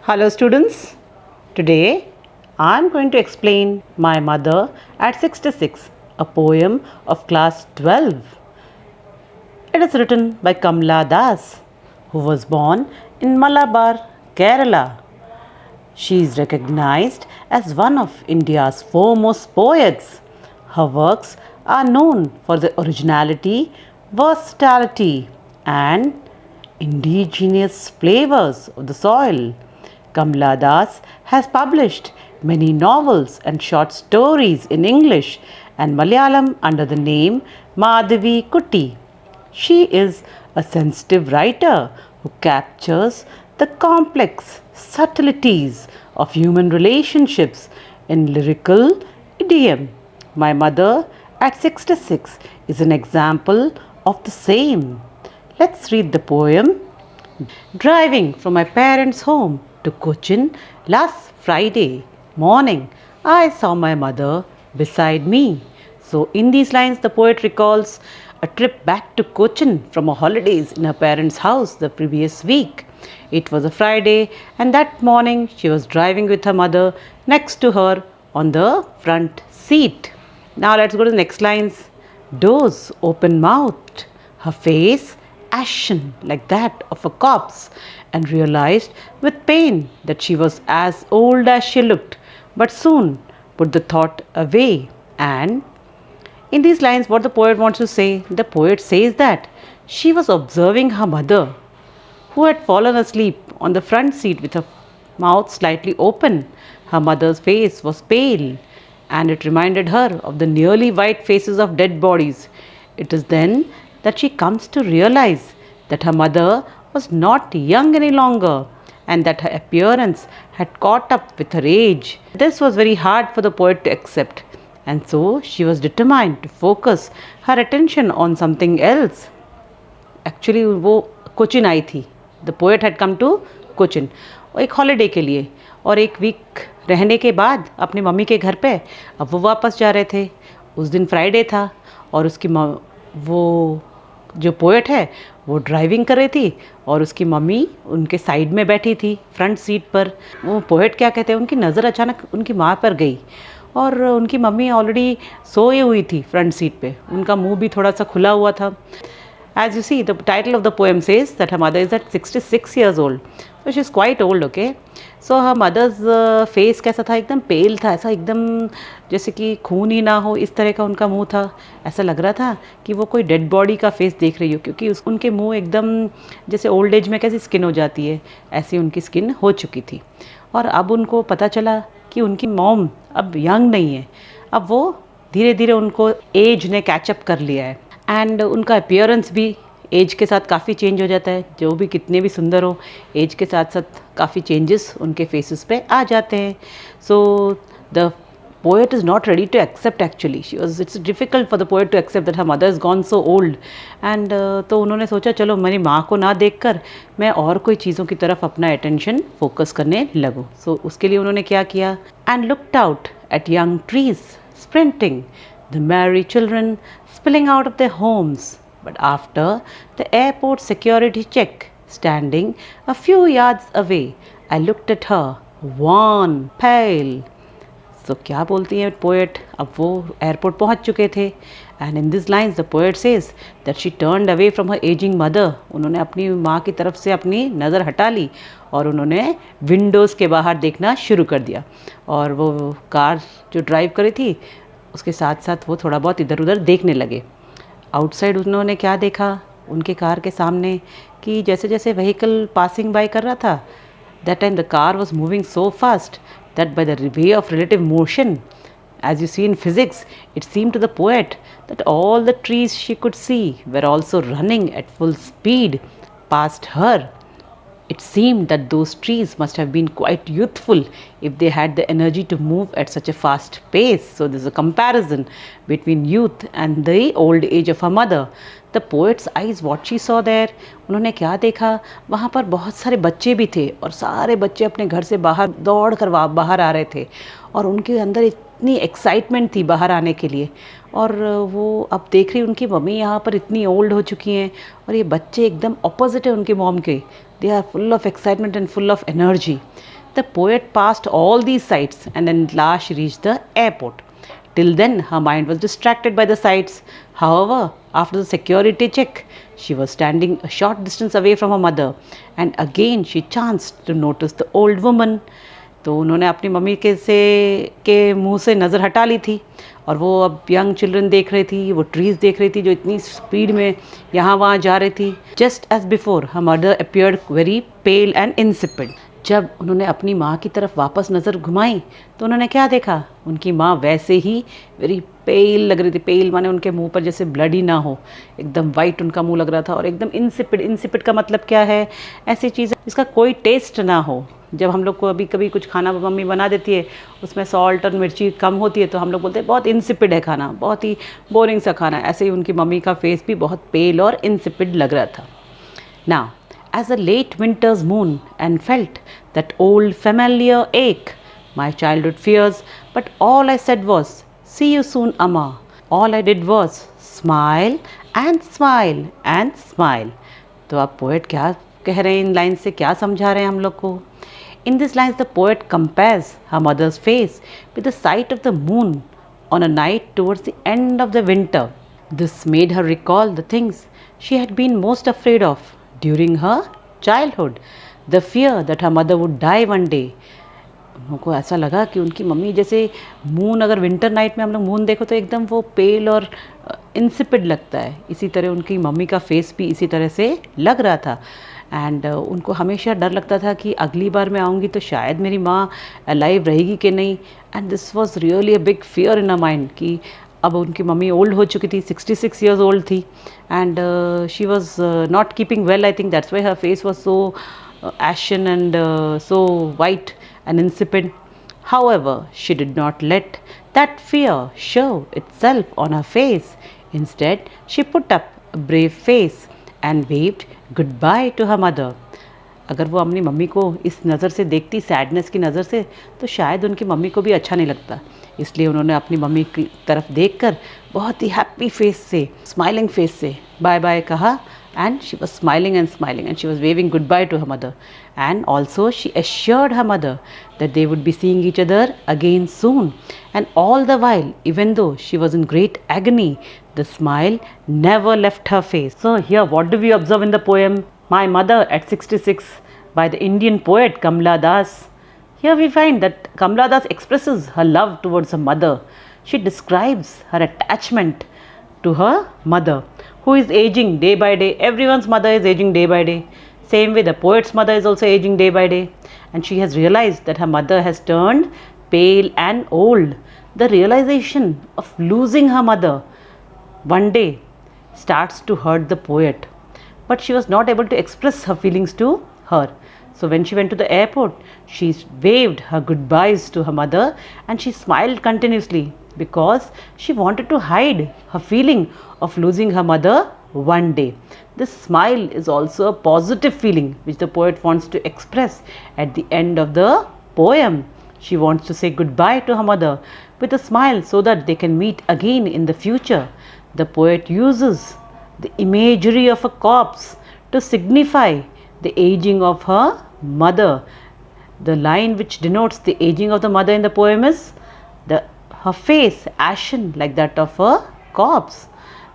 Hello students, today I am going to explain My Mother at 66, a poem of class 12. It is written by Kamla Das, who was born in Malabar, Kerala. She is recognized as one of India's foremost poets. Her works are known for the originality, versatility, and indigenous flavors of the soil. Kamla Das has published many novels and short stories in English and Malayalam under the name Madhavi Kutty. She is a sensitive writer who captures the complex subtleties of human relationships in lyrical idiom. My Mother at 66 is an example of the same. Let's read the poem. Driving from my parents' home to Cochin last Friday morning, I saw my mother beside me. So, in these lines, the poet recalls a trip back to Cochin from her holidays in her parents' house the previous week. It was a Friday, and that morning she was driving with her mother next to her on the front seat. Now, let's go to the next lines. Doors open mouthed, her face ashen like that of a corpse, and realized with pain that she was as old as she looked, but soon put the thought away. And in these lines, what the poet wants to say, the poet says that she was observing her mother, who had fallen asleep on the front seat with her mouth slightly open. Her mother's face was pale, and it reminded her of the nearly white faces of dead bodies. It is then that she comes to realize that her mother was not young any longer and that her appearance had caught up with her age. This was very hard for the poet to accept, and so she was determined to focus her attention on something else. Actually वो कोचिन आई थी. The poet had come to Cochin एक holiday के लिए, और एक week रहने के बाद अपनी मम्मी के घर पे अब वो वापस जा रहे थे. उस दिन फ्राइडे था और उसकी वो जो पोएट है वो ड्राइविंग कर रही थी और उसकी मम्मी उनके साइड में बैठी थी फ्रंट सीट पर. वो पोएट क्या कहते हैं, उनकी नज़र अचानक उनकी माँ पर गई और उनकी मम्मी ऑलरेडी सोई हुई थी फ्रंट सीट पे. उनका मुंह भी थोड़ा सा खुला हुआ था. As you see, the title of the poem says that her mother is at 66 years old. So she is quite old, okay? So her mother's face कैसा था, एकदम पेल था, ऐसा एकदम जैसे कि खून ही ना हो इस तरह का उनका मुंह था. ऐसा लग रहा था कि वो कोई डेड बॉडी का फेस देख रही हो, क्योंकि उनके मुंह एकदम जैसे ओल्ड एज में कैसी स्किन हो जाती है, ऐसी उनकी स्किन हो चुकी थी. और अब उनको पता चला कि उनकी मॉम अब यंग नहीं है, अब वो धीरे धीरे उनको एज ने कैचअप कर लिया है. एंड उनका अपीयरेंस भी एज के साथ काफ़ी चेंज हो जाता है. जो भी कितने भी सुंदर हो, एज के साथ साथ काफ़ी चेंजेस उनके फेसेस पे आ जाते हैं. So the poet is not ready to accept. Actually she was it's difficult for the poet to accept that her mother is gone so old. And तो उन्होंने सोचा चलो मेरी माँ को ना देखकर मैं और कोई चीज़ों की तरफ अपना अटेंशन फोकस करने लगूँ. सो उसके लिए उन्होंने क्या किया, and looked out at young trees sprinting, the merry children spilling out of their homes. But after the airport security check, standing a few yards away, I looked at her, wan, pale. So क्या बोलती है poet, अब वो airport पहुंच चुके थे. And in this lines the poet says that she turned away from her ageing mother. उन्होंने अपनी माँ की तरफ से अपनी नज़र हटा ली और उन्होंने विंडोज़ के बाहर देखना शुरू कर दिया. और वो कार जो ड्राइव करी थी उसके साथ साथ वो थोड़ा बहुत इधर उधर देखने लगे. आउटसाइड उन्होंने क्या देखा उनके कार के सामने, कि जैसे जैसे व्हीकल पासिंग बाय कर रहा था, that time the car was moving so fast that by the way of relative motion, as you see in physics, it seemed to the poet that all the trees she could see were also running at full speed past her. It seemed that those trees must have been quite youthful if they had the energy to move at such a fast pace. So there's a comparison between youth and the old age of her mother. The poet's eyes, what she saw there, उन्होंने क्या देखा, वहाँ पर बहुत सारे बच्चे भी थे और सारे बच्चे अपने घर से बाहर दौड़ कर बाहर आ रहे थे और उनके अंदर इतनी एक्साइटमेंट थी बाहर आने के लिए। और वो अब देख रही उनकी मम्मी यहाँ पर इतनी ओल्ड हो चुकी हैं और ये बच्चे एकदम ऑपोजिट है उनके मॉम के। They are full of excitement and full of energy. The poet passed all these sights and then last she reached the airport. Till then, her mind was distracted by the sights. However, after the security check, she was standing a short distance away from her mother, and again she chanced to notice the old woman. तो उन्होंने अपनी mummy के मुंह से नज़र हटा ली थी और वो अब यंग चिल्ड्रन देख रही थी, वो ट्रीज़ देख रही थी जो इतनी स्पीड में यहाँ वहाँ जा रही थी. Just as before her mother appeared very pale and insipid. जब उन्होंने अपनी माँ की तरफ वापस नज़र घुमाई तो उन्होंने क्या देखा, उनकी माँ वैसे ही वेरी पेल लग रही थी. पेल माने उनके मुंह पर जैसे ब्लड ही ना हो, एकदम वाइट उनका मुंह लग रहा था और एकदम इंसिपिड. इंसिपिड का मतलब क्या है, ऐसी चीज़ जिसका कोई टेस्ट ना हो. जब हम लोग को अभी कभी कुछ खाना मम्मी बना देती है, उसमें सॉल्ट और मिर्ची कम होती है तो हम लोग बोलते हैं बहुत इंसिपिड है खाना, बहुत ही बोरिंग सा खाना. ऐसे ही उनकी मम्मी का फेस भी बहुत पेल और इंसिपिड लग रहा था. Now as a late winter's moon and felt that old familiar ache, my childhood fears, but all I said was, see you soon, Amma. All I did was smile and smile and smile. तो अब poet क्या कह रहे हैं in line से, क्या समझा रहे हैं हम लोग को. In these lines the poet compares her mother's face with the sight of the moon on a night towards the end of the winter. This made her recall the things she had been most afraid of during her childhood. The fear that her mother would die one day. उनको ऐसा लगा कि उनकी mummy जैसे moon, अगर winter night में हम लोग मून देखो तो एकदम वो पेल और इंसिपिड लगता है, इसी तरह उनकी मम्मी का फेस भी इसी तरह से लग रहा था. एंड उनको हमेशा डर लगता था कि अगली बार मैं आऊँगी तो शायद मेरी माँ अलाइव रहेगी कि नहीं. And this was really a big fear in a mind कि अब उनकी मम्मी ओल्ड हो चुकी थी, 66 ईयर्स ओल्ड थी and she was not keeping well. I think that's why her face was so ashen and so white and insipid. However, she did not let that fear show itself on her face. Instead, she put up a brave face and waved goodbye to her mother. अगर वो अपनी mummy को इस नज़र से देखती, sadness की नज़र से, तो शायद उनकी मम्मी को भी अच्छा नहीं लगता. इसलिए उन्होंने अपनी मम्मी की तरफ देखकर बहुत ही हैप्पी फेस से, स्माइलिंग फेस से बाय बाय कहा. And she was smiling and smiling and she was waving goodbye to her mother. And also she assured her mother that they would be seeing each other again soon. And all the while, even though she was in great agony, the smile never left her face. So here, what do we observe in the poem My Mother at 66 by the Indian poet Kamla Das? Here we find that Kamla Das expresses her love towards her mother. She describes her attachment to her mother, who is aging day by day. Everyone's mother is aging day by day. Same way the poet's mother is also aging day by day. And she has realized that her mother has turned pale and old. The realization of losing her mother one day starts to hurt the poet. But she was not able to express her feelings to her. So when she went to the airport, she waved her goodbyes to her mother and she smiled continuously because she wanted to hide her feeling of losing her mother one day. This smile is also a positive feeling which the poet wants to express at the end of the poem. She wants to say goodbye to her mother with a smile so that they can meet again in the future. The poet uses the imagery of a corpse to signify the aging of her mother. The line which denotes the aging of the mother in the poem is her face ashen like that of a corpse.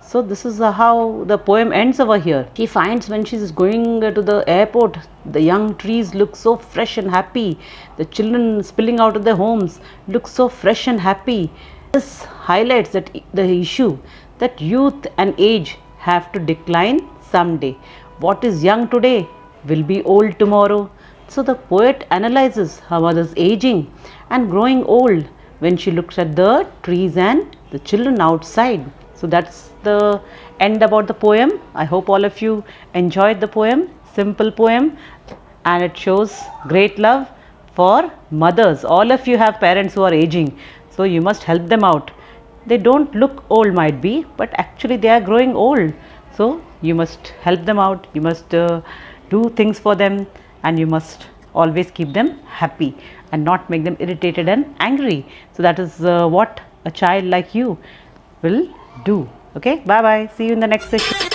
So this is how the poem ends over here. She finds when she is going to the airport, the young trees look so fresh and happy. The children spilling out of their homes look so fresh and happy. This highlights that the issue that youth and age have to decline someday. What is young today will be old tomorrow. So the poet analyzes her mother's aging and growing old when she looks at the trees and the children outside. So that's the end about the poem. I hope all of you enjoyed the poem. Simple poem, and it shows great love for mothers. All of you have parents who are aging, so you must help them out. They don't look old might be, but actually they are growing old. So you must help them out. You must do things for them and you must always keep them happy. and not make them irritated and angry. So that is what a child like you will do. Okay, bye bye. See you in the next session.